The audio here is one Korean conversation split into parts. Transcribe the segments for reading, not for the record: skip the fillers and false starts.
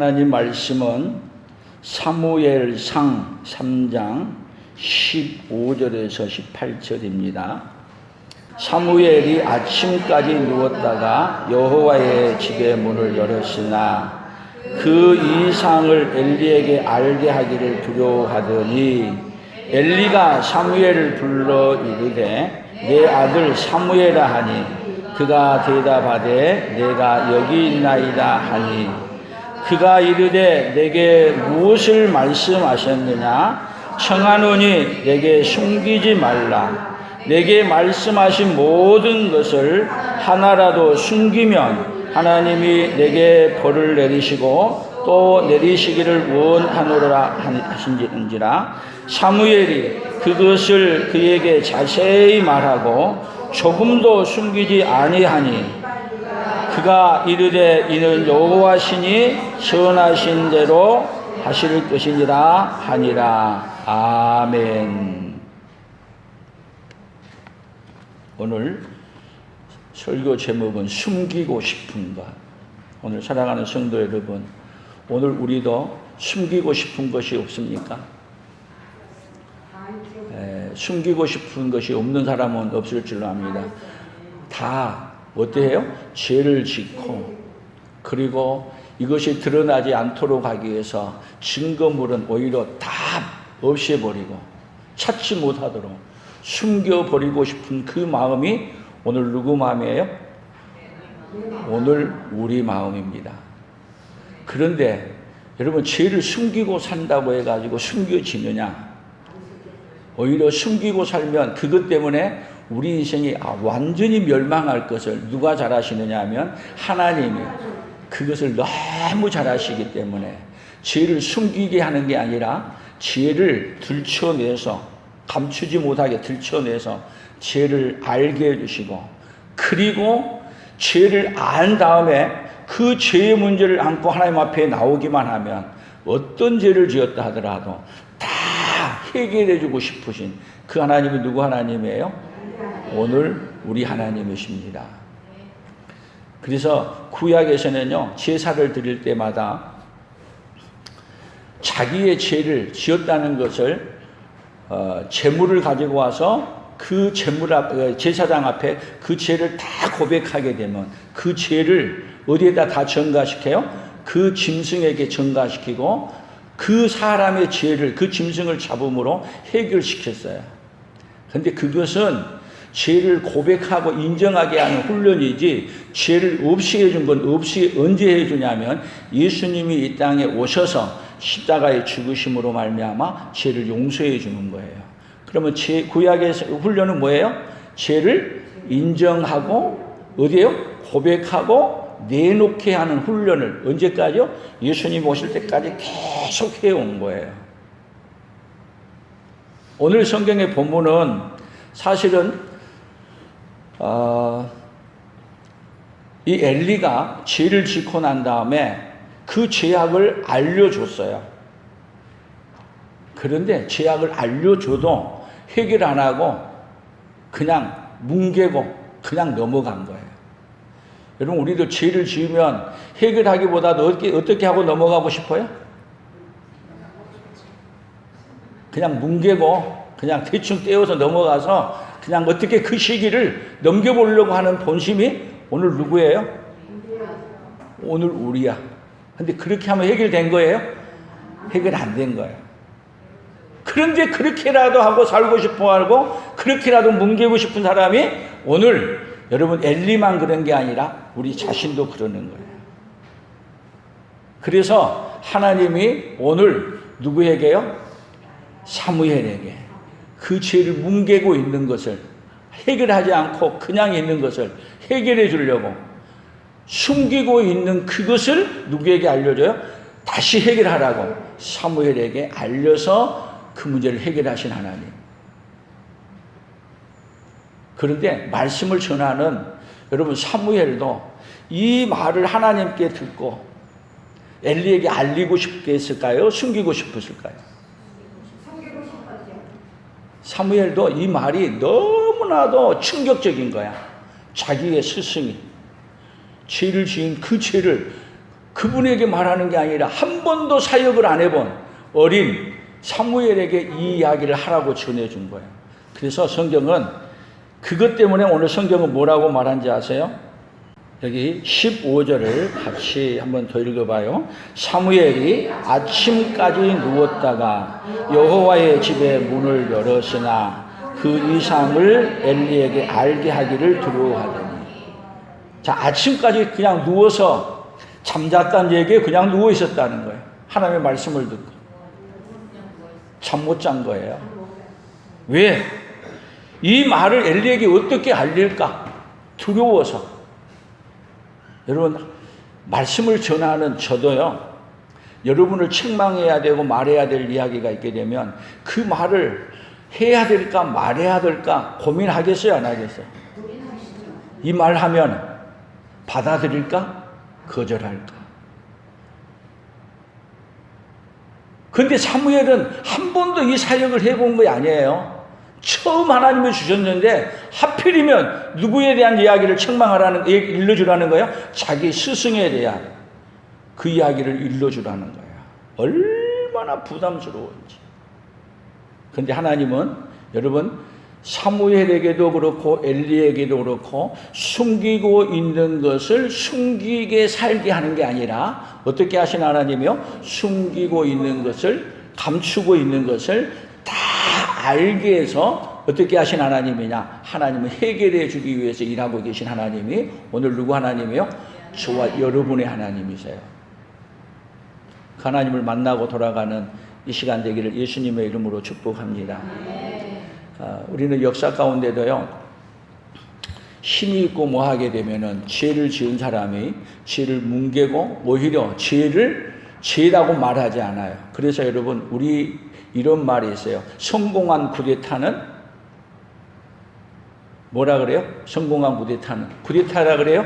하나님 말씀은 사무엘상 3장 15절에서 18절입니다. 사무엘이 아침까지 누웠다가 여호와의 집의 문을 열었으나 그 이상을 엘리에게 알게 하기를 두려워하더니 엘리가 사무엘을 불러 이르되 내 아들 사무엘아 하니 그가 대답하되 내가 여기 있나이다 하니 그가 이르되 내게 무엇을 말씀하셨느냐 청하노니 내게 숨기지 말라 내게 말씀하신 모든 것을 하나라도 숨기면 하나님이 내게 벌을 내리시고 또 내리시기를 원하노라 하신지라. 사무엘이 그것을 그에게 자세히 말하고 조금도 숨기지 아니하니 그가 이르되 이는 여호와시니 선하신 대로 하실 것이니라 하니라. 아멘. 오늘 설교 제목은 숨기고 싶은 것. 오늘 사랑하는 성도 여러분, 오늘 우리도 숨기고 싶은 것이 없습니까? 숨기고 싶은 것이 없는 사람은 없을 줄로 압니다. 다 어때요? 죄를 짓고 그리고 이것이 드러나지 않도록 하기 위해서 증거물은 오히려 다 없애버리고 찾지 못하도록 숨겨버리고 싶은 그 마음이 오늘 누구 마음이에요? 오늘 우리 마음입니다. 그런데 여러분, 죄를 숨기고 산다고 해가지고 숨겨지느냐? 오히려 숨기고 살면 그것 때문에 우리 인생이 완전히 멸망할 것을 누가 잘 아시느냐 하면 하나님이 그것을 너무 잘 아시기 때문에 죄를 숨기게 하는 게 아니라 죄를 들춰내서 감추지 못하게 들춰내서 죄를 알게 해주시고 그리고 죄를 안 다음에 그 죄의 문제를 안고 하나님 앞에 나오기만 하면 어떤 죄를 지었다 하더라도 다 해결해 주고 싶으신 그 하나님이 누구 하나님이에요? 오늘 우리 하나님이십니다. 그래서 구약에서는요, 제사를 드릴 때마다 자기의 죄를 지었다는 것을 제물을 가지고 와서 그 제물 앞, 제사장 앞에 그 죄를 다 고백하게 되면 그 죄를 어디에다 다 전가시켜요? 그 짐승에게 전가시키고 그 사람의 죄를 그 짐승을 잡음으로 해결시켰어요. 그런데 그것은 죄를 고백하고 인정하게 하는 훈련이지 죄를 없이 해준 건 없이 언제 해주냐면 예수님이 이 땅에 오셔서 십자가의 죽으심으로 말미암아 죄를 용서해 주는 거예요. 그러면 구약의 훈련은 뭐예요? 죄를 인정하고 어디에요? 고백하고 내놓게 하는 훈련을 언제까지요? 예수님 오실 때까지 계속 해온 거예요. 오늘 성경의 본문은 사실은 이 엘리가 죄를 짓고 난 다음에 그 죄악을 알려줬어요. 그런데 죄악을 알려줘도 해결 안 하고 그냥 뭉개고 그냥 넘어간 거예요. 여러분, 우리도 죄를 지으면 해결하기보다도 어떻게 하고 넘어가고 싶어요? 그냥 뭉개고 그냥 대충 떼어서 넘어가서 그냥 어떻게 그 시기를 넘겨보려고 하는 본심이 오늘 누구예요? 오늘 우리야. 근데 그렇게 하면 해결된 거예요? 해결 안 된 거예요. 그런데 그렇게라도 하고 살고 싶어 하고 그렇게라도 뭉개고 싶은 사람이 오늘 여러분 엘리만 그런 게 아니라 우리 자신도 그러는 거예요. 그래서 하나님이 오늘 누구에게요? 사무엘에게 그 죄를 뭉개고 있는 것을 해결하지 않고 그냥 있는 것을 해결해 주려고 숨기고 있는 그것을 누구에게 알려줘요? 다시 해결하라고 사무엘에게 알려서 그 문제를 해결하신 하나님. 그런데 말씀을 전하는 여러분 사무엘도 이 말을 하나님께 듣고 엘리에게 알리고 싶게 했을까요? 숨기고 싶었을까요? 사무엘도 이 말이 너무나도 충격적인 거야. 자기의 스승이 죄를 지은 그 죄를 그분에게 말하는 게 아니라 한 번도 사역을 안 해본 어린 사무엘에게 이 이야기를 하라고 전해준 거예요. 그래서 성경은 그것 때문에 오늘 성경은 뭐라고 말한지 아세요? 여기 15절을 같이 한번 더 읽어봐요. 사무엘이 아침까지 누웠다가 여호와의 집에 문을 열었으나 그 이상을 엘리에게 알게 하기를 두려워하더니. 자, 아침까지 그냥 누워서 잠잤다는 얘기에 그냥 누워 있었다는 거예요. 하나님의 말씀을 듣고 잠 못 잔 거예요. 왜? 이 말을 엘리에게 어떻게 알릴까? 두려워서. 여러분, 말씀을 전하는 저도요, 여러분을 책망해야 되고 말해야 될 이야기가 있게 되면 그 말을 해야 될까 말해야 될까 고민하겠어요, 안 하겠어요? 이 말 하면 받아들일까 거절할까? 근데 사무엘은 한 번도 이 사역을 해본 게 아니에요. 처음 하나님이 주셨는데 하필이면 누구에 대한 이야기를 책망하라는, 일러주라는 거예요? 자기 스승에 대한 그 이야기를 일러주라는 거예요. 얼마나 부담스러운지. 그런데 하나님은 여러분 사무엘에게도 그렇고 엘리에게도 그렇고 숨기고 있는 것을 숨기게 살게 하는 게 아니라 어떻게 하신 하나님이요? 숨기고 있는 것을, 감추고 있는 것을 다 알게 해서 어떻게 하신 하나님이냐? 하나님은 해결해 주기 위해서 일하고 계신 하나님이 오늘 누구 하나님이요? 저와 여러분의 하나님이세요. 그 하나님을 만나고 돌아가는 이 시간 되기를 예수님의 이름으로 축복합니다. 우리는 역사 가운데도요, 힘이 있고 뭐 하게 되면은 죄를 지은 사람이 죄를 뭉개고 오히려 죄를 죄라고 말하지 않아요. 그래서 여러분, 우리 이런 말이 있어요. 성공한 쿠데타는 뭐라 그래요? 성공한 쿠데타는 쿠데타라 그래요?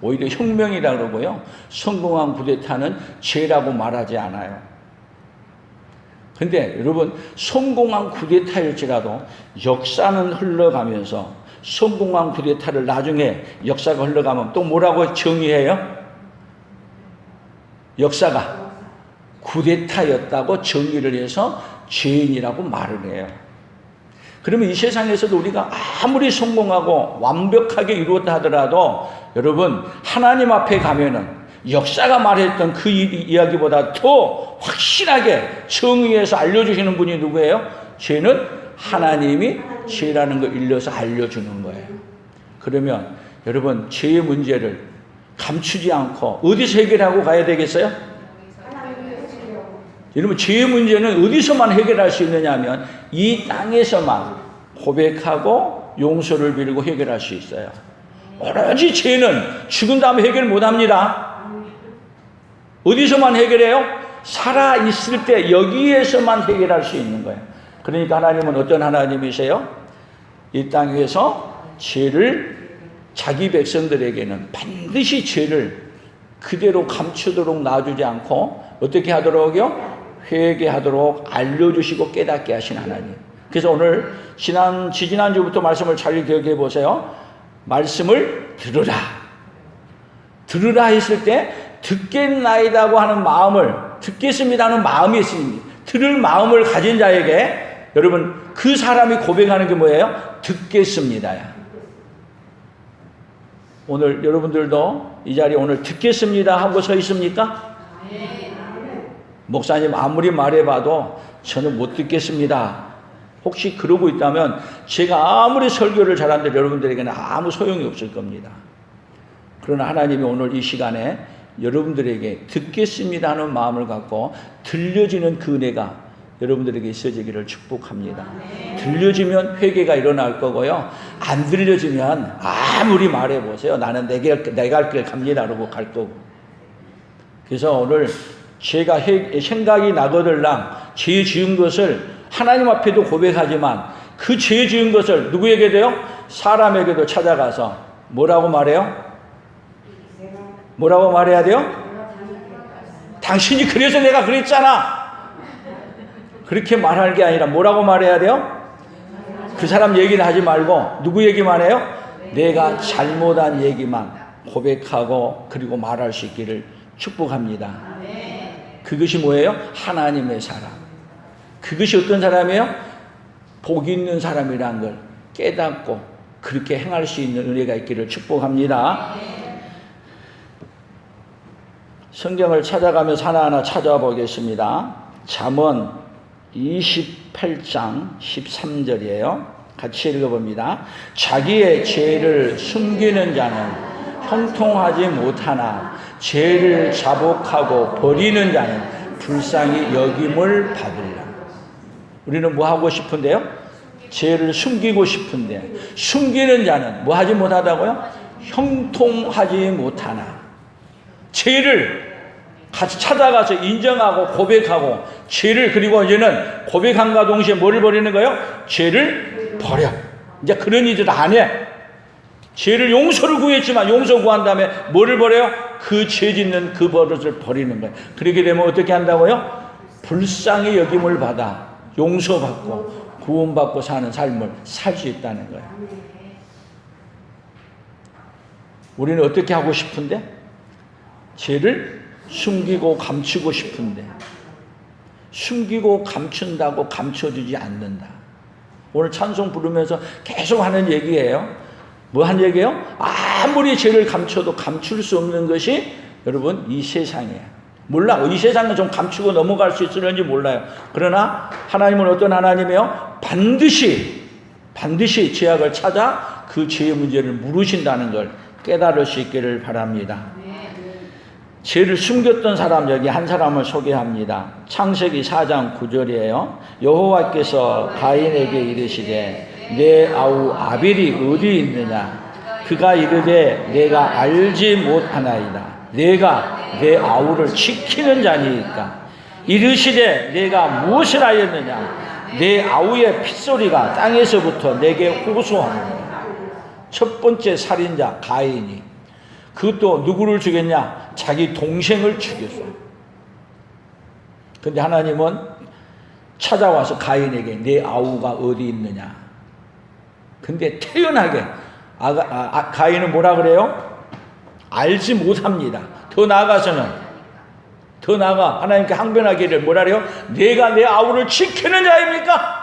오히려 혁명이라 그러고요. 성공한 쿠데타는 죄라고 말하지 않아요. 근데 여러분, 성공한 쿠데타일지라도 역사는 흘러가면서 성공한 쿠데타를 나중에 역사가 흘러가면 또 뭐라고 정의해요? 역사가 쿠데타였다고 정의를 해서 죄인이라고 말을 해요. 그러면 이 세상에서도 우리가 아무리 성공하고 완벽하게 이루었다 하더라도 여러분, 하나님 앞에 가면은 역사가 말했던 그 이야기보다 더 확실하게 정의해서 알려주시는 분이 누구예요? 죄는 하나님이 죄라는 걸 일러서 알려주는 거예요. 그러면 여러분, 죄의 문제를 감추지 않고 어디서 해결하고 가야 되겠어요? 여러분, 죄의 문제는 어디서만 해결할 수 있느냐 하면 이 땅에서만 고백하고 용서를 빌고 해결할 수 있어요. 오로지 죄는 죽은 다음에 해결 못합니다. 어디서만 해결해요? 살아있을 때 여기에서만 해결할 수 있는 거예요. 그러니까 하나님은 어떤 하나님이세요? 이 땅에서 죄를, 자기 백성들에게는 반드시 죄를 그대로 감추도록 놔주지 않고 어떻게 하도록요? 회개하도록 알려주시고 깨닫게 하신 하나님. 그래서 오늘 지지난주부터 말씀을 잘 기억해 보세요. 말씀을 들으라. 들으라 했을 때 듣겠나이다고 하는 마음을, 듣겠습니다 하는 마음이 있습니다. 들을 마음을 가진 자에게 여러분, 그 사람이 고백하는 게 뭐예요? 듣겠습니다야. 오늘 여러분들도 이 자리에 오늘 듣겠습니다 하고 서 있습니까? 목사님 아무리 말해봐도 저는 못 듣겠습니다. 혹시 그러고 있다면 제가 아무리 설교를 잘한들 여러분들에게는 아무 소용이 없을 겁니다. 그러나 하나님이 오늘 이 시간에 여러분들에게 듣겠습니다 하는 마음을 갖고 들려지는 그 은혜가 여러분들에게 있어지기를 축복합니다. 들려지면 회개가 일어날 거고요. 안 들려지면 아무리 말해보세요. 나는 내 갈 길 갑니다 그러고 갈 거고. 그래서 오늘 제가 생각이 나거들랑 죄 지은 것을 하나님 앞에도 고백하지만 그 죄 지은 것을 누구에게 돼요? 사람에게도 찾아가서 뭐라고 말해요? 뭐라고 말해야 돼요? 당신이 그래서 내가 그랬잖아. 그렇게 말할 게 아니라 뭐라고 말해야 돼요? 그 사람 얘기를 하지 말고 누구 얘기만 해요? 내가 잘못한 얘기만 고백하고 그리고 말할 수 있기를 축복합니다. 그것이 뭐예요? 하나님의 사람. 그것이 어떤 사람이에요? 복 있는 사람이라는 걸 깨닫고 그렇게 행할 수 있는 은혜가 있기를 축복합니다. 성경을 찾아가면서 하나하나 찾아와 보겠습니다. 잠언 28장 13절이에요. 같이 읽어봅니다. 자기의 죄를 숨기는 자는 형통하지 못하나 죄를 자복하고 버리는 자는 불쌍히 여김을 받으리라. 우리는 뭐 하고 싶은데요? 죄를 숨기고 싶은데 숨기는 자는 뭐 하지 못하다고요? 형통하지 못하나. 죄를 같이 찾아가서 인정하고 고백하고 죄를 그리고 이제는 고백함과 동시에 뭐를 버리는 거예요? 죄를 버려. 이제 그런 일을 안 해. 죄를 용서를 구했지만 용서 구한 다음에 뭐를 버려요? 그 죄 짓는 그 버릇을 버리는 거예요. 그렇게 되면 어떻게 한다고요? 불쌍히 여김을 받아 용서받고 구원받고 사는 삶을 살 수 있다는 거예요. 우리는 어떻게 하고 싶은데? 죄를 숨기고 감추고 싶은데 숨기고 감춘다고 감춰주지 않는다. 오늘 찬송 부르면서 계속 하는 얘기예요. 뭐 한 얘기예요? 아무리 죄를 감춰도 감출 수 없는 것이 여러분 이 세상이에요. 몰라. 이 세상은 좀 감추고 넘어갈 수 있을는지 몰라요. 그러나 하나님은 어떤 하나님이에요? 반드시 죄악을 찾아 그 죄의 문제를 물으신다는 걸 깨달을 수 있기를 바랍니다. 죄를 숨겼던 사람, 여기 한 사람을 소개합니다. 창세기 4장 9절이에요. 여호와께서 가인에게 이르시되 내 아우 아벨이 어디 있느냐? 그가 이르되 내가 알지 못하나이다. 내가 내 아우를 지키는 자니까. 이르시되 내가 무엇을 하였느냐? 내 아우의 핏소리가 땅에서부터 내게 호소하느니라. 첫 번째 살인자 가인이 그것도 누구를 죽였냐? 자기 동생을 죽였어요. 근데 하나님은 찾아와서 가인에게 내 아우가 어디 있느냐? 근데 태연하게 가인은 뭐라 그래요? 알지 못합니다. 더 나아가 하나님께 항변하기를 뭐라 그래요? 내가 내 아우를 지키는 자입니까?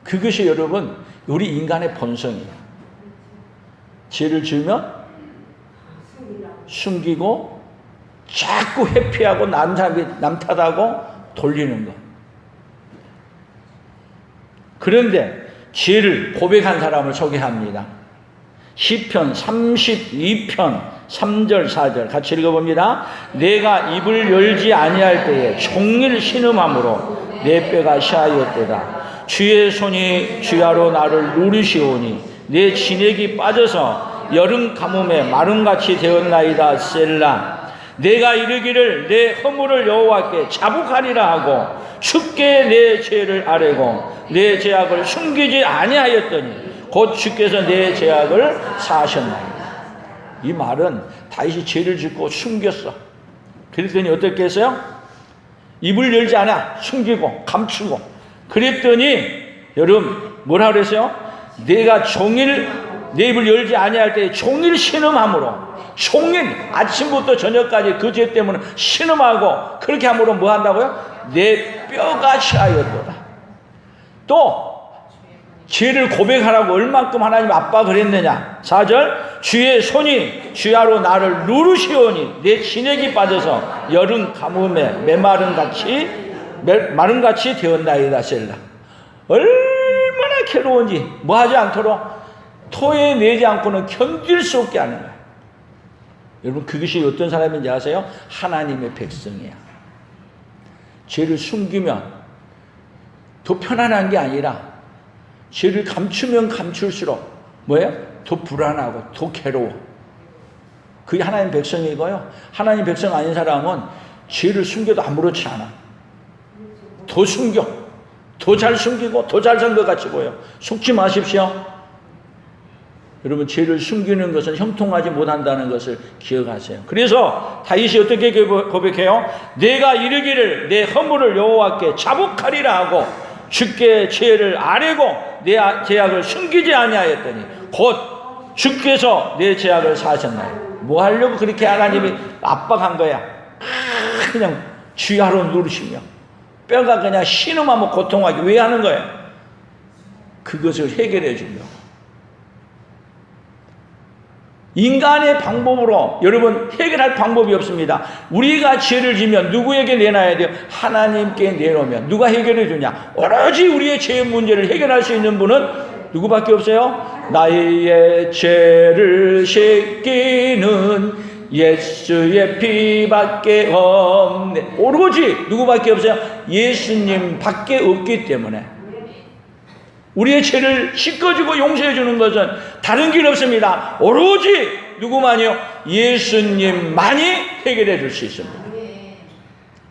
그것이 여러분 우리 인간의 본성이에요. 죄를 지으면 숨기고 자꾸 회피하고 남 탓하고 돌리는 것. 그런데 죄를 고백한 사람을 소개합니다. 시편 32편 3절 4절 같이 읽어봅니다. 내가 입을 열지 아니할 때에 종일 신음함으로 내 뼈가 시하였도다. 주의 손이 주야로 나를 누르시오니 내 진액이 빠져서 여름 가뭄에 마름같이 되었나이다. 셀라. 내가 이르기를 내 허물을 여호와께 자복하리라 하고 주께 내 죄를 아뢰고 내 죄악을 숨기지 아니하였더니 곧 주께서 내 죄악을 사하셨나이다. 이 말은 다윗이 죄를 짓고 숨겼어. 그랬더니 어떻게 했어요? 입을 열지 않아. 숨기고 감추고. 그랬더니 여러분 뭐라 그랬어요? 내가 종일 내 입을 열지 아니할 때 종일 신음함으로 종일 아침부터 저녁까지 그 죄 때문에 신음하고 그렇게 함으로 뭐 한다고요? 내 뼈가 시하였도다. 또 죄를 고백하라고 얼만큼 하나님 압박을 했느냐? 4절 주의 손이 주야로 나를 누르시오니 내 진액이 빠져서 여름 가뭄에 마름같이 되었나이다. 셀라. 얼마나 괴로운지 뭐하지 않도록 토해내지 않고는 견딜 수 없게 하는 거예요. 여러분 그것이 어떤 사람인지 아세요? 하나님의 백성이야. 죄를 숨기면 더 편안한 게 아니라 죄를 감추면 감출수록 뭐예요? 더 불안하고 더 괴로워. 그게 하나님 백성이고요. 하나님 백성 아닌 사람은 죄를 숨겨도 아무렇지 않아. 더 숨겨. 더 잘 숨기고 더 잘 산 것 같이 보여. 속지 마십시오. 여러분 죄를 숨기는 것은 형통하지 못한다는 것을 기억하세요. 그래서 다윗이 어떻게 고백해요? 내가 이르기를 내 허물을 여호와께 자복하리라 하고 주께 죄를 아뢰고 내 죄악을 숨기지 아니하였더니 곧 주께서 내 죄악을 사하셨나요? 뭐 하려고 그렇게 하나님이 압박한 거야? 그냥 쥐하로 누르시며 뼈가 그냥 신음하면 고통하게 왜 하는 거야? 그것을 해결해 주려고. 인간의 방법으로 여러분 해결할 방법이 없습니다. 우리가 죄를 지면 누구에게 내놔야 돼요? 하나님께 내놓으면 누가 해결해 주냐? 오로지 우리의 죄 문제를 해결할 수 있는 분은 누구밖에 없어요? 나의 죄를 씻기는 예수의 피밖에 없네. 오로지 누구밖에 없어요? 예수님 밖에 없기 때문에 우리의 죄를 씻어주고 용서해 주는 것은 다른 길 없습니다. 오로지 누구만이요? 예수님만이 해결해 줄 수 있습니다.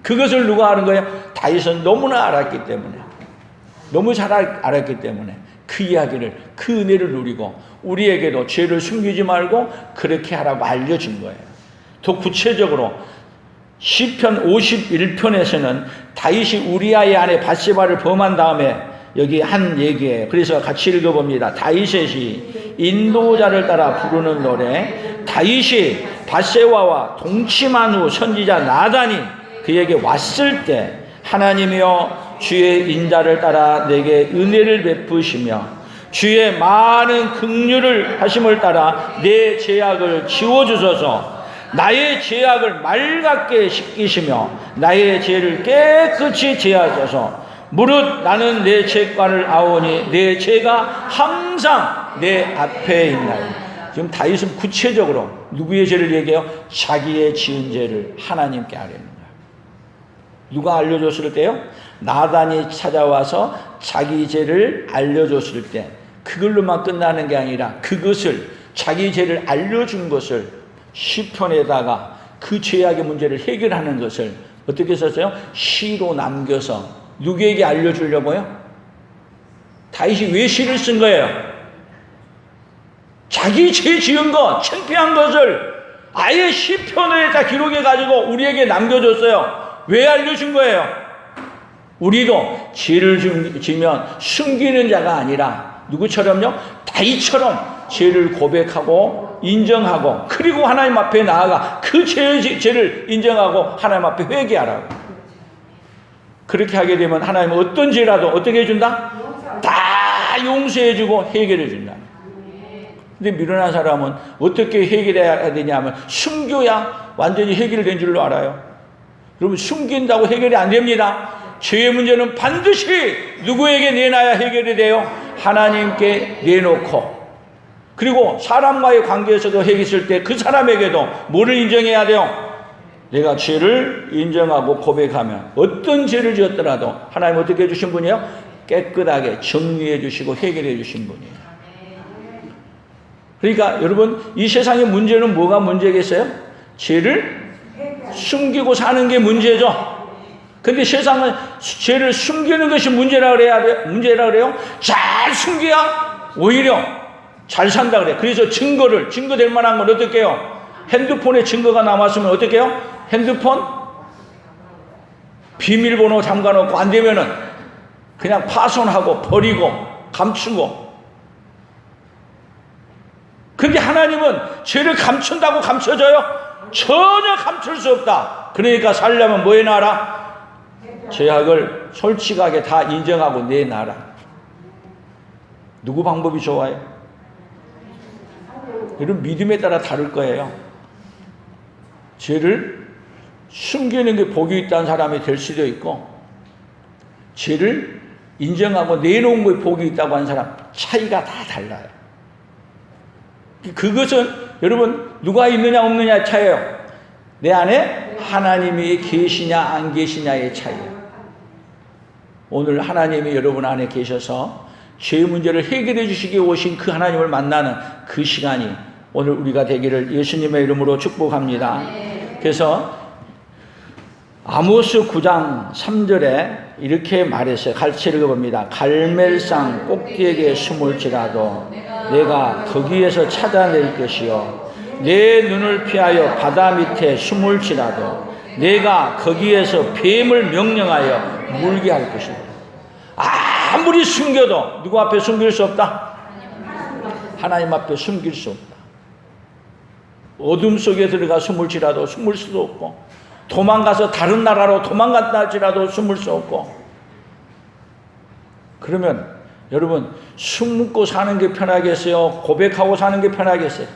그것을 누가 하는 거예요? 다윗은 너무나 알았기 때문에, 너무 잘 알았기 때문에 그 이야기를, 그 은혜를 누리고 우리에게도 죄를 숨기지 말고 그렇게 하라고 알려준 거예요. 더 구체적으로 시편 51편에서는 다윗이 우리아의 아내 밧세바를 범한 다음에 여기 한 얘기예요. 그래서 같이 읽어봅니다. 다윗의 인도자를 따라 부르는 노래. 다윗이 밧세바와 동침한 후 선지자 나단이 그에게 왔을 때 하나님이여 주의 인자를 따라 내게 은혜를 베푸시며 주의 많은 긍휼을 하심을 따라 내 죄악을 지워주소서. 나의 죄악을 맑게 씻기시며 나의 죄를 깨끗이 제하소서. 무릇 나는 내 죄과를 아오니 내 죄가 항상 내 앞에 있나니. 지금 다윗은 구체적으로 누구의 죄를 얘기해요? 자기의 지은 죄를 하나님께 아뢰는 거예요. 누가 알려줬을 때요? 나단이 찾아와서 자기 죄를 알려줬을 때 그걸로만 끝나는 게 아니라 그것을, 자기 죄를 알려준 것을 시편에다가 그 죄악의 문제를 해결하는 것을 어떻게 썼어요? 시로 남겨서 누구에게 알려주려고요? 다윗이 왜 시를 쓴 거예요? 자기 죄 지은 것, 창피한 것을 아예 시편에다 기록해가지고 우리에게 남겨줬어요. 왜 알려준 거예요? 우리도 죄를 지면 숨기는 자가 아니라 누구처럼요? 다윗처럼 죄를 고백하고 인정하고 그리고 하나님 앞에 나아가 그 죄를 인정하고 하나님 앞에 회개하라고. 그렇게 하게 되면 하나님은 어떤 죄라도 어떻게 해준다? 다 용서해주고 해결해준다. 근데 미련한 사람은 어떻게 해결해야 되냐면 숨겨야 완전히 해결된 줄로 알아요. 여러분, 숨긴다고 해결이 안 됩니다. 죄의 문제는 반드시 누구에게 내놔야 해결이 돼요? 하나님께 내놓고, 그리고 사람과의 관계에서도 해결했을 때 그 사람에게도 뭐를 인정해야 돼요? 내가 죄를 인정하고 고백하면 어떤 죄를 지었더라도 하나님 어떻게 해주신 분이에요? 깨끗하게 정리해 주시고 해결해 주신 분이에요. 그러니까 여러분, 이 세상의 문제는 뭐가 문제겠어요? 죄를 숨기고 사는 게 문제죠. 근데 세상은 죄를 숨기는 것이 문제라 그래요? 잘 숨겨야 오히려 잘 산다 그래요. 그래서 증거될 만한 건 어떻게 해요? 핸드폰에 증거가 남았으면 어떻게 해요? 핸드폰 비밀번호 잠가놓고 안 되면은 그냥 파손하고 버리고 감추고. 근데 하나님은 죄를 감춘다고 감춰져요? 전혀 감출 수 없다. 그러니까 살려면 뭐 해놔라? 죄악을 솔직하게 다 인정하고 내놔라. 누구 방법이 좋아요? 여러분, 믿음에 따라 다를 거예요. 죄를 숨기는 게 복이 있다는 사람이 될 수도 있고, 죄를 인정하고 내놓은 거에 복이 있다고 하는 사람, 차이가 다 달라요. 그것은 여러분 누가 있느냐 없느냐의 차이예요. 내 안에 하나님이 계시냐 안 계시냐의 차이예요. 오늘 하나님이 여러분 안에 계셔서 죄의 문제를 해결해 주시기 오신 그 하나님을 만나는 그 시간이 오늘 우리가 되기를 예수님의 이름으로 축복합니다. 그래서 아모스 9장 3절에 이렇게 말했어요. 같이 읽어봅니다. 갈멜산 꼭대기에 숨을지라도 내가 거기에서 찾아낼 것이요, 내 눈을 피하여 바다 밑에 숨을지라도 내가 거기에서 뱀을 명령하여 물게 할 것이다. 아무리 숨겨도 누구 앞에 숨길 수 없다? 하나님 앞에 숨길 수 없다. 어둠 속에 들어가 숨을지라도 숨을 수도 없고, 도망가서 다른 나라로 도망갔다 할지라도 숨을 수 없고. 그러면 여러분, 숨고 사는 게 편하겠어요? 고백하고 사는 게 편하겠어요?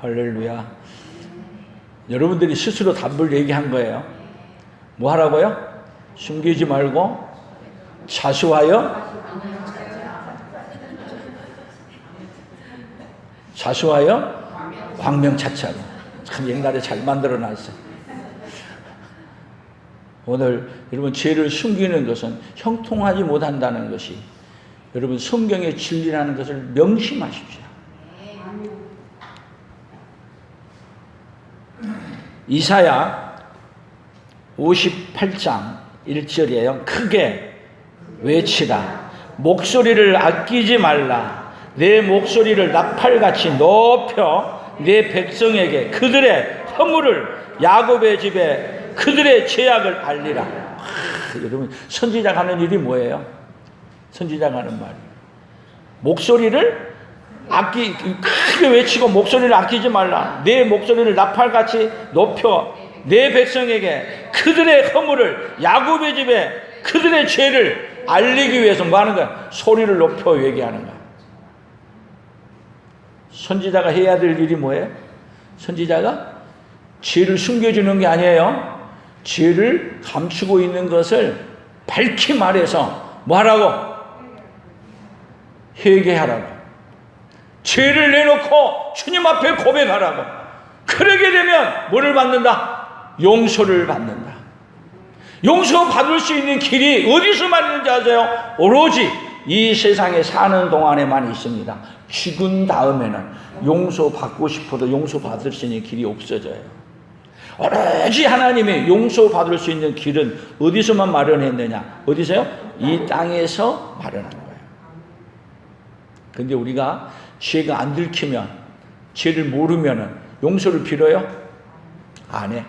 할렐루야. 여러분들이 스스로 답을 얘기한 거예요. 뭐 하라고요? 숨기지 말고 자수하여 광명차차로. 참 옛날에 잘 만들어놨어요. 오늘 여러분, 죄를 숨기는 것은 형통하지 못한다는 것이 여러분 성경의 진리라는 것을 명심하십시오. 이사야 58장 1절이에요. 크게 외치라. 목소리를 아끼지 말라. 내 목소리를 나팔같이 높여 내 백성에게 그들의 허물을, 야곱의 집에 그들의 죄악을 알리라. 여러분, 선지자가 하는 일이 뭐예요? 선지자가 하는 말, 목소리를 크게 외치고 목소리를 아끼지 말라. 내 목소리를 나팔같이 높여 내 백성에게 그들의 허물을, 야곱의 집에 그들의 죄를 알리기 위해서 뭐 하는 거야? 소리를 높여 얘기하는 거야. 선지자가 해야 될 일이 뭐예요? 선지자가 죄를 숨겨주는 게 아니에요. 죄를 감추고 있는 것을 밝히 말해서 뭐 하라고? 회개하라고. 죄를 내놓고 주님 앞에 고백하라고. 그러게 되면 뭐를 받는다? 용서를 받는다. 용서받을 수 있는 길이 어디서만 있는지 아세요? 오로지 이 세상에 사는 동안에만 있습니다. 죽은 다음에는 용서받고 싶어도 용서받을 수 있는 길이 없어져요. 오로지 하나님이 용서받을 수 있는 길은 어디서만 마련했느냐? 어디서요? 이 땅에서 마련한 거예요. 근데 우리가 죄가 안 들키면, 죄를 모르면 용서를 빌어요? 안 해.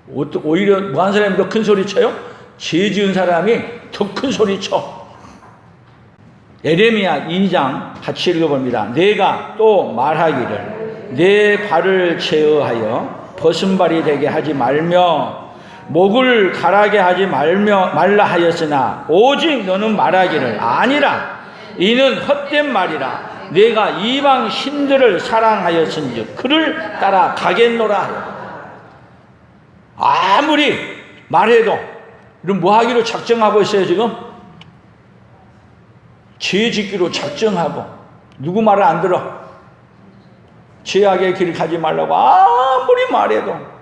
오히려 뭐한 사람이 더 큰 소리 쳐요? 죄 지은 사람이 더 큰 소리 쳐. 에레미야 2장 같이 읽어봅니다. 내가 또 말하기를 내 발을 제어하여 벗은발이 되게 하지 말며 목을 가라게 하지 말라 하였으나 오직 너는 말하기를 아니라 이는 헛된 말이라. 내가 이방 신들을 사랑하였은즉 그를 따라 가겠노라 하여. 아무리 말해도 이런 뭐 하기로 작정하고 있어요 지금? 죄 짓기로 작정하고. 누구 말을 안 들어? 죄악의 길을 가지 말라고 아무리 말해도.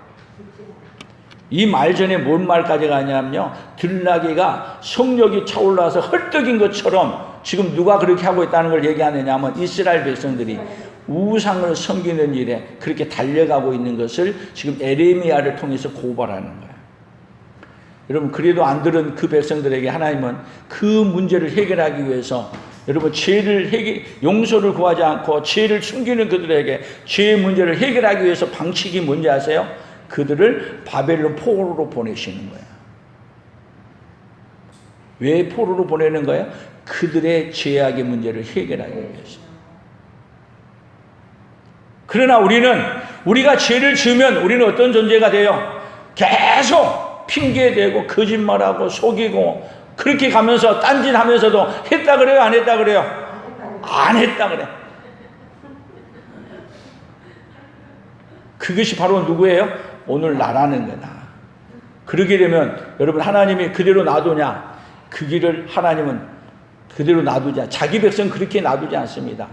이 말 전에 뭔 말까지 가냐면요, 들나귀가 성욕이 차올라서 헐떡인 것처럼 지금 누가 그렇게 하고 있다는 걸 얘기하느냐 하면 이스라엘 백성들이 우상을 섬기는 일에 그렇게 달려가고 있는 것을 지금 에레미야를 통해서 고발하는 거예요. 여러분, 그래도 안 들은 그 백성들에게 하나님은 그 문제를 해결하기 위해서 여러분 용서를 구하지 않고 죄를 숨기는 그들에게 죄의 문제를 해결하기 위해서 방식이 뭔지 아세요? 그들을 바벨론 포로로 보내시는 거예요. 왜 포로로 보내는 거예요? 그들의 죄악의 문제를 해결하기 위해서. 그러나 우리가 죄를 지으면 우리는 어떤 존재가 돼요? 계속 핑계대고 거짓말하고 속이고 그렇게 가면서 딴짓하면서도 했다 그래요? 안 했다 그래요? 안 했다 그래. 그것이 바로 누구예요? 오늘 나라는 거다. 그러게 되면 여러분, 하나님이 그대로 놔두냐? 그 길을 하나님은 그대로 놔두지, 자기 백성 그렇게 놔두지 않습니다.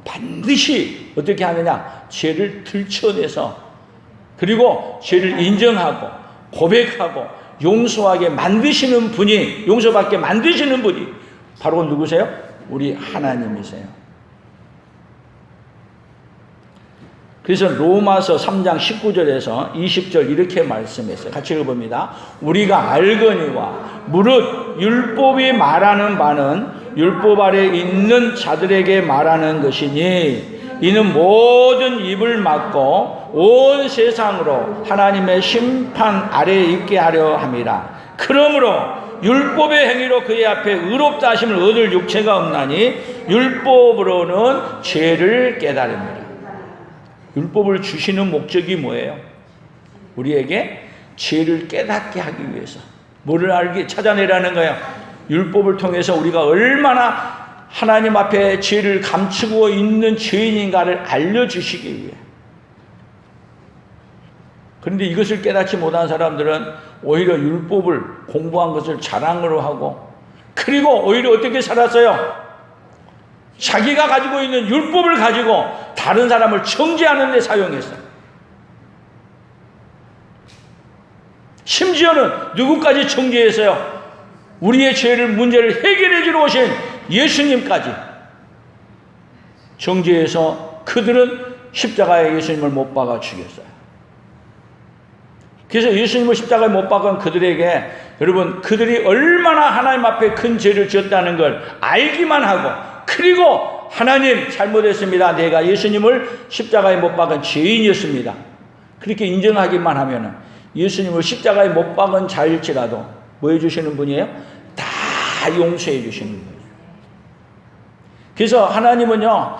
반드시 어떻게 하느냐? 죄를 들춰내서, 그리고 죄를 인정하고 고백하고 용서하게 만드시는 분이, 용서받게 만드시는 분이 바로 누구세요? 우리 하나님이세요. 그래서 로마서 3장 19절에서 20절 이렇게 말씀했어요. 같이 읽어봅니다. 우리가 알거니와 무릇 율법이 말하는 바는 율법 아래 있는 자들에게 말하는 것이니 이는 모든 입을 막고 온 세상으로 하나님의 심판 아래에 있게 하려 함이라. 그러므로 율법의 행위로 그의 앞에 의롭다 하심을 얻을 육체가 없나니 율법으로는 죄를 깨달음이라. 율법을 주시는 목적이 뭐예요? 우리에게 죄를 깨닫게 하기 위해서. 뭐를 알게 찾아내라는 거예요? 율법을 통해서 우리가 얼마나 하나님 앞에 죄를 감추고 있는 죄인인가를 알려주시기 위해. 그런데 이것을 깨닫지 못한 사람들은 오히려 율법을 공부한 것을 자랑으로 하고, 그리고 오히려 어떻게 살았어요? 자기가 가지고 있는 율법을 가지고 다른 사람을 정죄하는 데 사용했어요. 심지어는 누구까지 정죄했어요? 우리의 죄를, 문제를 해결해 주러 오신 예수님까지 정죄해서 그들은 십자가에 예수님을 못 박아 죽였어요. 그래서 예수님을 십자가에 못 박은 그들에게, 여러분, 그들이 얼마나 하나님 앞에 큰 죄를 지었다는 걸 알기만 하고, 그리고 하나님 잘못했습니다, 내가 예수님을 십자가에 못 박은 죄인이었습니다, 그렇게 인정하기만 하면 예수님을 십자가에 못 박은 자일지라도 뭐 해주시는 분이에요? 다 용서해 주시는 분이에요. 그래서 하나님은요,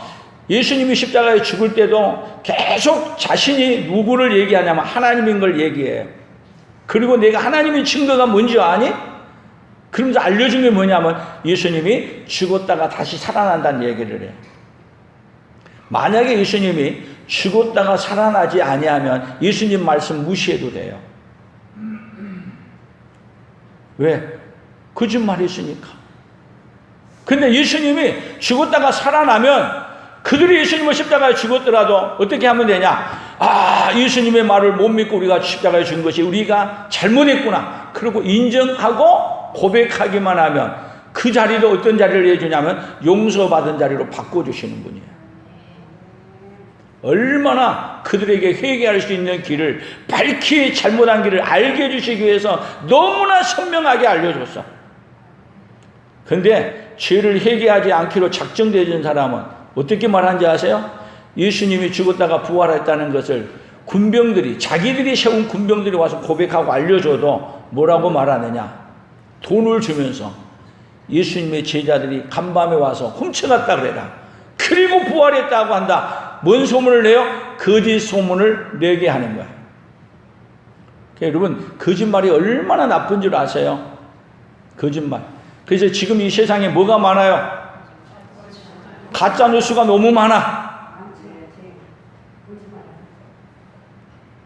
예수님이 십자가에 죽을 때도 계속 자신이 누구를 얘기하냐면 하나님인 걸 얘기해요. 그리고 내가 하나님의 증거가 뭔지 아니? 그러면서 알려준 게 뭐냐면 예수님이 죽었다가 다시 살아난다는 얘기를 해요. 만약에 예수님이 죽었다가 살아나지 아니하면 예수님 말씀 무시해도 돼요. 왜? 거짓말했으니까. 근데 예수님이 죽었다가 살아나면 그들이 예수님을 십자가에 죽었더라도 어떻게 하면 되냐? 아, 예수님의 말을 못 믿고 우리가 십자가에 죽은 것이 우리가 잘못했구나. 그리고 인정하고 고백하기만 하면 그 자리도 어떤 자리를 해주냐면 용서받은 자리로 바꿔주시는 분이에요. 얼마나 그들에게 회개할 수 있는 길을, 밝히 잘못한 길을 알게 해주시기 위해서 너무나 선명하게 알려줬어. 그런데 죄를 회개하지 않기로 작정되어진 사람은 어떻게 말하는지 아세요? 예수님이 죽었다가 부활했다는 것을 군병들이, 자기들이 세운 군병들이 와서 고백하고 알려줘도 뭐라고 말하느냐? 돈을 주면서 예수님의 제자들이 간밤에 와서 훔쳐갔다 그래라. 그리고 부활했다고 한다. 뭔 소문을 내요? 거짓 소문을 내게 하는 거예요. 여러분, 거짓말이 얼마나 나쁜 줄 아세요? 거짓말. 그래서 지금 이 세상에 뭐가 많아요? 가짜 뉴스가 너무 많아.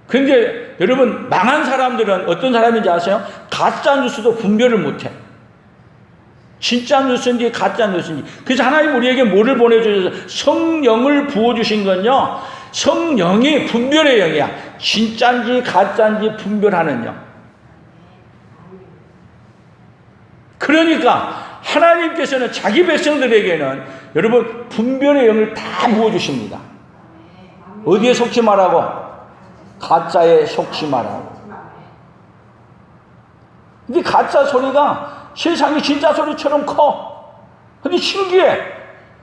그런데 여러분, 망한 사람들은 어떤 사람인지 아세요? 가짜 뉴스도 분별을 못해. 진짜 뉴스인지 가짜 뉴스인지. 그래서 하나님 우리에게 뭐를 보내주셔서 성령을 부어주신 건요, 성령이 분별의 영이야. 진짜인지 가짜인지 분별하는 영. 그러니까 하나님께서는 자기 백성들에게는 여러분 분별의 영을 다 부어주십니다. 어디에 속지 말라고? 가짜에 속지 말라고. 근데 가짜 소리가 세상이 진짜 소리처럼 커. 근데 신기해.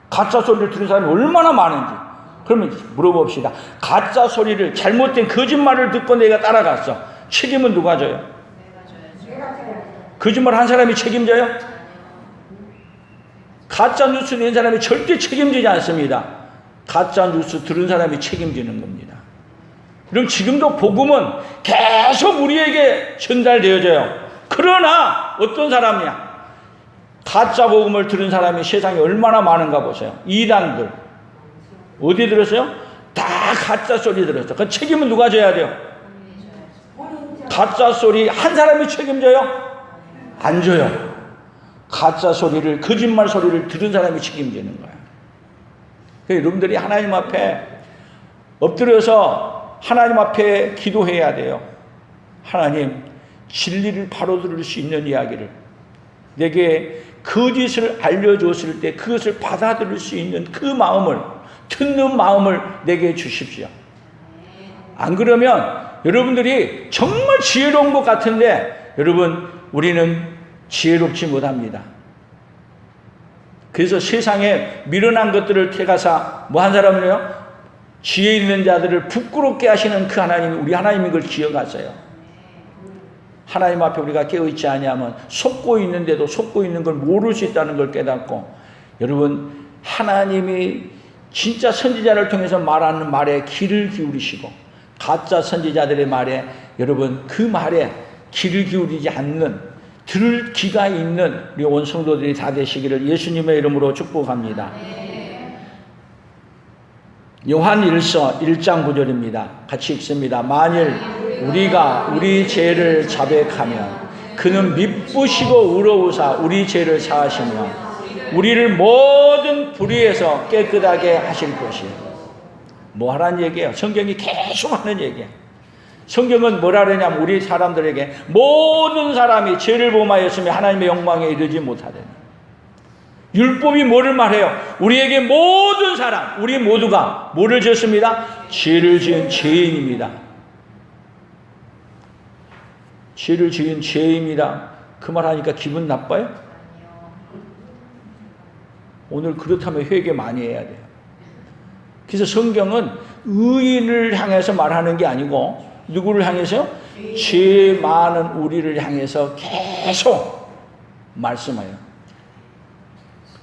가짜 소리를 들은 사람이 얼마나 많은지. 그러면 물어봅시다. 가짜 소리를, 잘못된 거짓말을 듣고 내가 따라갔어. 책임은 누가 져요? 거짓말 한 사람이 책임져요? 가짜 뉴스 낸 사람이 절대 책임지지 않습니다. 가짜 뉴스 들은 사람이 책임지는 겁니다. 그럼 지금도 복음은 계속 우리에게 전달되어져요. 그러나 어떤 사람이야? 가짜 복음을 들은 사람이 세상에 얼마나 많은가 보세요. 이단들 어디 들었어요? 다 가짜 소리 들었어. 그 책임은 누가 져야 돼요? 가짜 소리 한 사람이 책임져요? 안 져요. 가짜 소리를, 거짓말 소리를 들은 사람이 책임지는 거예요. 그래서 여러분들이 하나님 앞에 엎드려서 하나님 앞에 기도해야 돼요. 하나님, 진리를 바로 들을 수 있는 이야기를, 내게 거짓을 알려줬을 때 그것을 받아들일 수 있는 그 마음을, 듣는 마음을 내게 주십시오. 안 그러면 여러분들이 정말 지혜로운 것 같은데 여러분, 우리는 지혜롭지 못합니다. 그래서 세상에 미련한 것들을 택하사 뭐 한 사람이에요? 지혜 있는 자들을 부끄럽게 하시는 그 하나님이 우리 하나님인 걸 기억하세요. 하나님 앞에 우리가 깨어있지 아니하면 속고 있는데도 속고 있는 걸 모를 수 있다는 걸 깨닫고, 여러분 하나님이 진짜 선지자를 통해서 말하는 말에 귀를 기울이시고 가짜 선지자들의 말에 여러분 그 말에 귀를 기울이지 않는 들을 귀가 있는 우리 온 성도들이 다 되시기를 예수님의 이름으로 축복합니다. 요한 1서 1장 9절입니다. 같이 읽습니다. 만일 우리가 우리 죄를 자백하면 그는 미쁘시고 의로우사 우리 죄를 사하시며 우리를 모든 불의에서 깨끗하게 하실 것이에요. 뭐 하라는 얘기예요? 성경이 계속 하는 얘기예요. 성경은 뭐라 그러냐면 우리 사람들에게 모든 사람이 죄를 범하였으며 하나님의 영광에 이르지 못하더니, 율법이 뭐를 말해요? 우리에게 모든 사람, 우리 모두가 뭐를 지었습니다? 죄를 지은 죄인입니다. 죄를 지은 죄인이다. 그 말 하니까 기분 나빠요? 오늘 그렇다면 회개 많이 해야 돼요. 그래서 성경은 의인을 향해서 말하는 게 아니고 누구를 향해서요? 죄 많은 우리를 향해서 계속 말씀해요.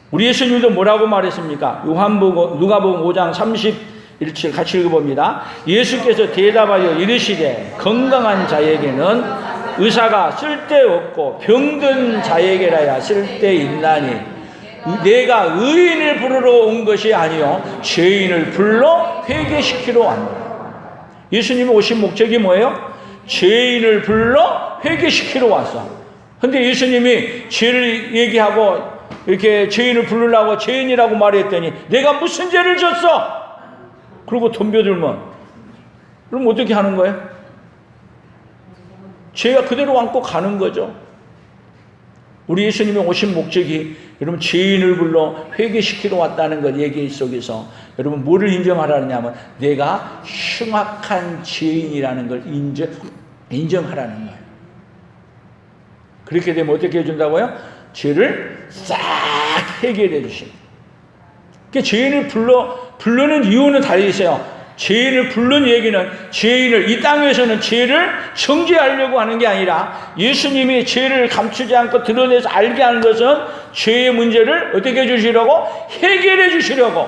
우리 예수님도 뭐라고 말했습니까? 누가복음 5장 31절 같이 읽어봅니다. 예수께서 대답하여 이르시되 건강한 자에게는 의사가 쓸데없고 병든 자에게라야 쓸데있나니 내가 의인을 부르러 온 것이 아니요 죄인을 불러 회개시키러 왔노라. 예수님이 오신 목적이 뭐예요? 죄인을 불러 회개시키러 왔어. 근데 예수님이 죄를 얘기하고 이렇게 죄인을 부르려고 죄인이라고 말했더니 내가 무슨 죄를 졌어? 그리고 덤벼들면 그럼 어떻게 하는 거예요? 죄가 그대로 안고 가는 거죠. 우리 예수님이 오신 목적이 여러분 죄인을 불러 회개시키러 왔다는 것 얘기 속에서 여러분 뭐를 인정하라냐면 내가 흉악한 죄인이라는 걸 인정하라는 거예요. 그렇게 되면 어떻게 해준다고요? 죄를 싹 해결해 주십니다. 그러니까 죄인을 부르는 이유는 달리 있어요. 죄인을 부른 얘기는 죄인을 이 땅에서는 죄를 정죄하려고 하는 게 아니라 예수님이 죄를 감추지 않고 드러내서 알게 하는 것은 죄의 문제를 어떻게 해주시려고? 해결해 주시려고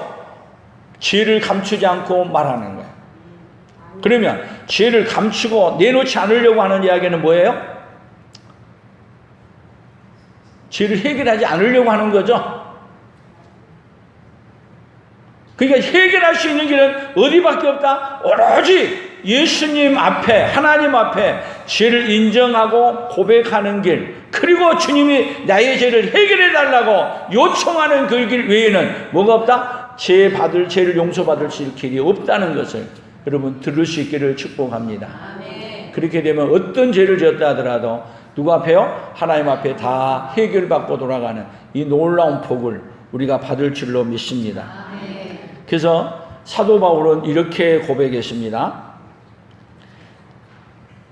죄를 감추지 않고 말하는 거예요. 그러면 죄를 감추고 내놓지 않으려고 하는 이야기는 뭐예요? 죄를 해결하지 않으려고 하는 거죠. 그러니까 해결할 수 있는 길은 어디밖에 없다? 오로지 예수님 앞에, 하나님 앞에 죄를 인정하고 고백하는 길, 그리고 주님이 나의 죄를 해결해 달라고 요청하는 그 길 외에는 뭐가 없다? 죄를 용서받을 수 있는 길이 없다는 것을 여러분 들을 수 있기를 축복합니다. 그렇게 되면 어떤 죄를 지었다 하더라도 누구 앞에요? 하나님 앞에 다 해결받고 돌아가는 이 놀라운 복을 우리가 받을 줄로 믿습니다. 그래서 사도 바울은 이렇게 고백했습니다.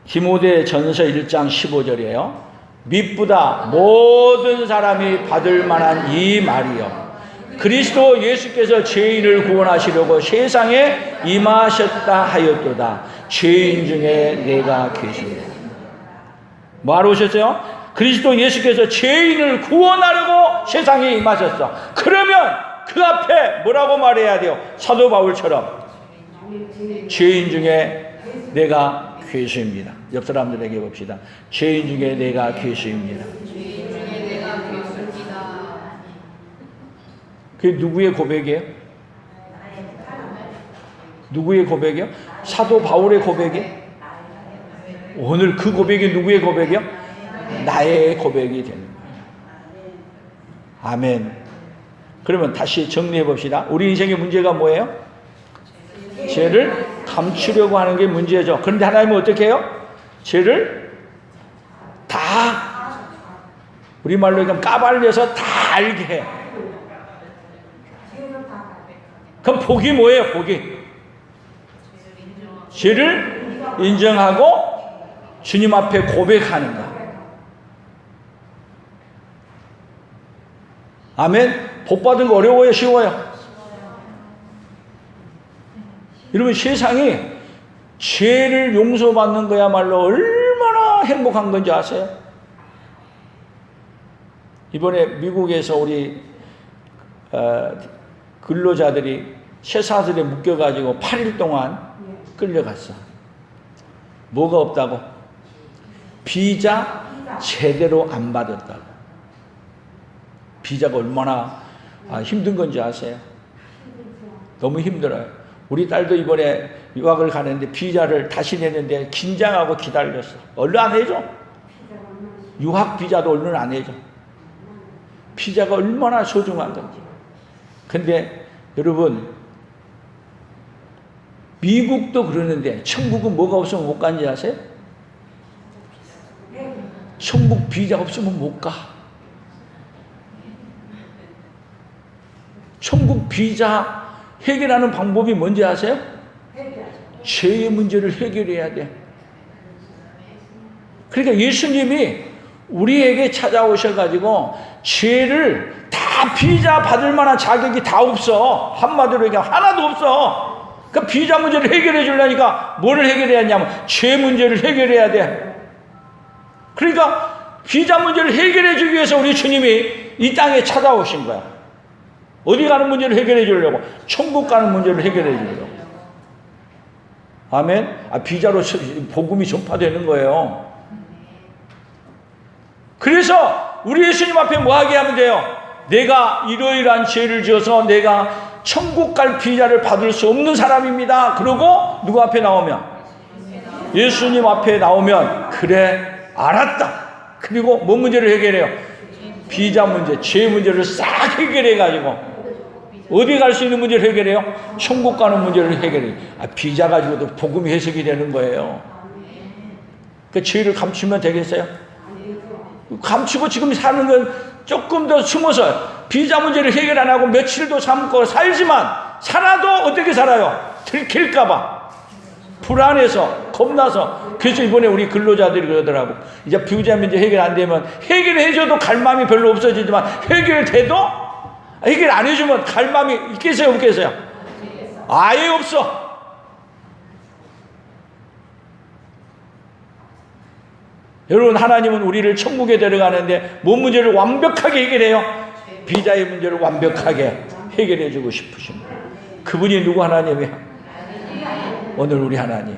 디모데전서 1장 15절이에요. 미쁘다 모든 사람이 받을 만한 이 말이요 그리스도 예수께서 죄인을 구원하시려고 세상에 임하셨다 하였도다. 죄인 중에 내가 계시네. 뭐하러 오셨어요? 그리스도 예수께서 죄인을 구원하려고 세상에 임하셨어. 그러면 그 앞에 뭐라고 말해야 돼요? 사도 바울처럼 죄인 중에 내가 괴수입니다. 옆 사람들에게 봅시다. 죄인 중에 내가 괴수입니다. 그게 누구의 고백이에요? 누구의 고백이요? 사도 바울의 고백이에요? 오늘 그 고백이 누구의 고백이요? 나의 고백이 되는 거예요. 아멘. 그러면 다시 정리해 봅시다. 우리 인생의 문제가 뭐예요? 죄를 감추려고 하는 게 문제죠. 그런데 하나님은 어떻게 해요? 죄를 다 우리말로 얘기하면 까발려서 다 알게 해. 그럼 복이 뭐예요? 복이 죄를 인정하고 주님 앞에 고백하는 거. 아멘. 복 받은 거 어려워요? 쉬워요? 여러분 세상이 죄를 용서받는 거야말로 얼마나 얼마나 행복한 건지 아세요? 이번에 미국에서 우리 근로자들이 쇠사슬에 묶여가지고 8일 동안 끌려갔어. 뭐가 없다고? 비자 제대로 안 받았다고. 비자가 얼마나 힘든 건지 아세요? 너무 힘들어요. 우리 딸도 이번에 유학을 가는데 비자를 다시 내는데 긴장하고 기다렸어. 얼른 안 해줘. 유학 비자도 얼른 안 해줘. 비자가 얼마나 소중한 건지. 근데 여러분, 미국도 그러는데 천국은 뭐가 없으면 못 간지 아세요? 천국 비자 없으면 못 가. 천국 비자 해결하는 방법이 뭔지 아세요? 죄의 문제를 해결해야 돼. 그러니까 예수님이 우리에게 찾아오셔가지고 죄를 다 비자 받을 만한 자격이 다 없어. 한마디로 얘기하면 하나도 없어. 그러니까 비자 문제를 해결해 주려니까 뭐를 해결해야 하냐면 죄 문제를 해결해야 돼. 그러니까 비자 문제를 해결해 주기 위해서 우리 주님이 이 땅에 찾아오신 거야. 어디 가는 문제를 해결해 주려고? 천국 가는 문제를 해결해 주려고. 아멘? 비자로 복음이 전파되는 거예요. 그래서 우리 예수님 앞에 뭐 하게 하면 돼요? 내가 이러이러한 죄를 지어서 내가 천국 갈 비자를 받을 수 없는 사람입니다. 그러고 누구 앞에 나오면? 예수님 앞에 나오면 그래 알았다. 그리고 뭔 문제를 해결해요? 비자 문제, 죄 문제를 싹 해결해가지고 어디 갈 수 있는 문제를 해결해요? 천국 가는 문제를 해결해요. 비자 가지고도 복음이 해석이 되는 거예요. 그 죄를 감추면 되겠어요? 감추고 지금 사는 건 조금 더 숨어서 비자 문제를 해결 안 하고 며칠도 참고 살지만 살아도 어떻게 살아요? 들킬까봐 불안해서 겁나서. 그래서 이번에 우리 근로자들이 그러더라고. 이제 비자 문제 해결 안 되면 해결해줘도 갈 마음이 별로 없어지지만 해결돼도 해결 안 해주면 갈 마음이 있겠어요 없겠어요? 아예 없어. 여러분, 하나님은 우리를 천국에 데려가는데 뭔 문제를 완벽하게 해결해요? 비자의 문제를 완벽하게 해결해 주고 싶으십니다. 그분이 누구 하나님이야? 오늘 우리 하나님.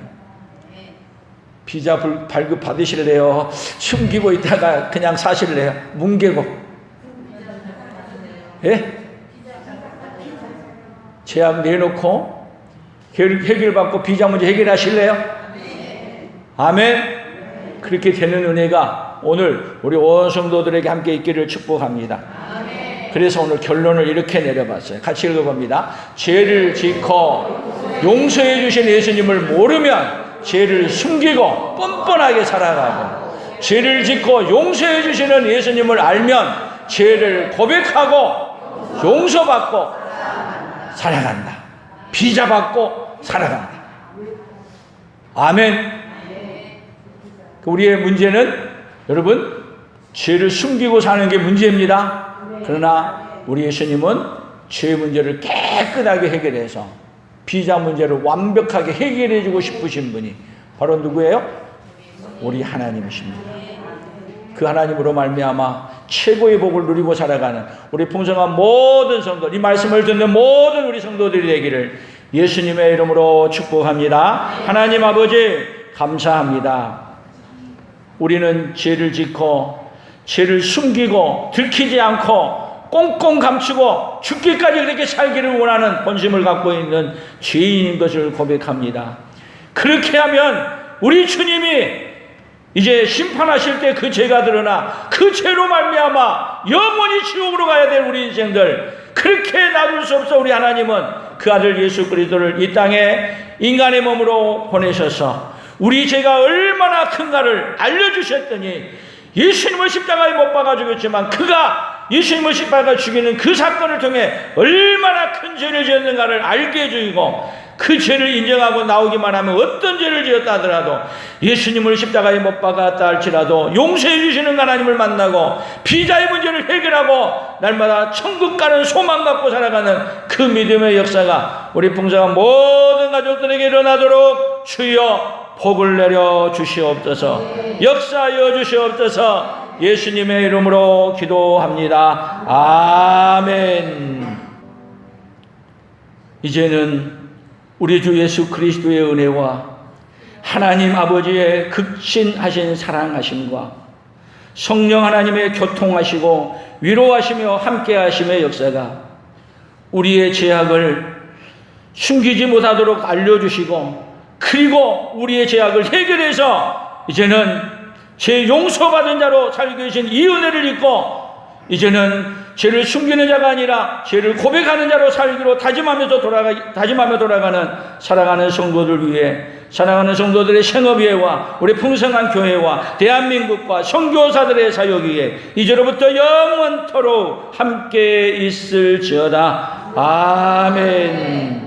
비자 발급 받으실래요? 숨기고 있다가 그냥 사실래요? 뭉개고. 예? 제약 내놓고 해결받고 비자 문제 해결하실래요? 아멘. 그렇게 되는 은혜가 오늘 우리 온 성도들에게 함께 있기를 축복합니다. 그래서 오늘 결론을 이렇게 내려봤어요. 같이 읽어봅니다. 죄를 짓고 용서해 주신 예수님을 모르면 죄를 숨기고 뻔뻔하게 살아가고, 죄를 짓고 용서해 주시는 예수님을 알면 죄를 고백하고 용서받고 살아간다. 비자 받고 살아간다. 아멘. 우리의 문제는 여러분 죄를 숨기고 사는 게 문제입니다. 그러나 우리 예수님은 죄 문제를 깨끗하게 해결해서 비자 문제를 완벽하게 해결해 주고 싶으신 분이 바로 누구예요? 우리 하나님이십니다. 그 하나님으로 말미암아 최고의 복을 누리고 살아가는 우리 풍성한 모든 성도, 이 말씀을 듣는 모든 우리 성도들이 되기를 예수님의 이름으로 축복합니다. 하나님 아버지 감사합니다. 우리는 죄를 짓고 죄를 숨기고 들키지 않고 꽁꽁 감추고 죽기까지 그렇게 살기를 원하는 본심을 갖고 있는 죄인인 것을 고백합니다. 그렇게 하면 우리 주님이 이제 심판하실 때 그 죄가 드러나 그 죄로 말미암아 영원히 지옥으로 가야 될 우리 인생들, 그렇게 놔둘 수 없어. 우리 하나님은 그 아들 예수 그리스도를 이 땅에 인간의 몸으로 보내셔서 우리 죄가 얼마나 큰가를 알려주셨더니, 예수님을 십자가에 못 박아 죽였지만 그가 예수님을 십자가에 죽이는 그 사건을 통해 얼마나 큰 죄를 지었는가를 알게 해주고, 그 죄를 인정하고 나오기만 하면 어떤 죄를 지었다 하더라도 예수님을 십자가에 못 박았다 할지라도 용서해 주시는 하나님을 만나고 비자의 문제를 해결하고 날마다 천국 가는 소망 갖고 살아가는 그 믿음의 역사가 우리 풍성한 모든 가족들에게 일어나도록 주여 복을 내려 주시옵소서. 역사하여 주시옵소서. 예수님의 이름으로 기도합니다. 아멘. 이제는 우리 주 예수 그리스도의 은혜와 하나님 아버지의 극진하신 사랑하심과 성령 하나님의 교통하시고 위로하시며 함께하심의 역사가 우리의 죄악을 숨기지 못하도록 알려주시고, 그리고 우리의 죄악을 해결해서 이제는 죄 용서받은 자로 살고 계신 이 은혜를 잊고 이제는 죄를 숨기는 자가 아니라 죄를 고백하는 자로 살기로 다짐하며 돌아가는 사랑하는 성도들 위해, 사랑하는 성도들의 생업위에와 우리 풍성한 교회와 대한민국과 선교사들의 사역 위에 이제로부터 영원토록 함께 있을지어다. 아멘.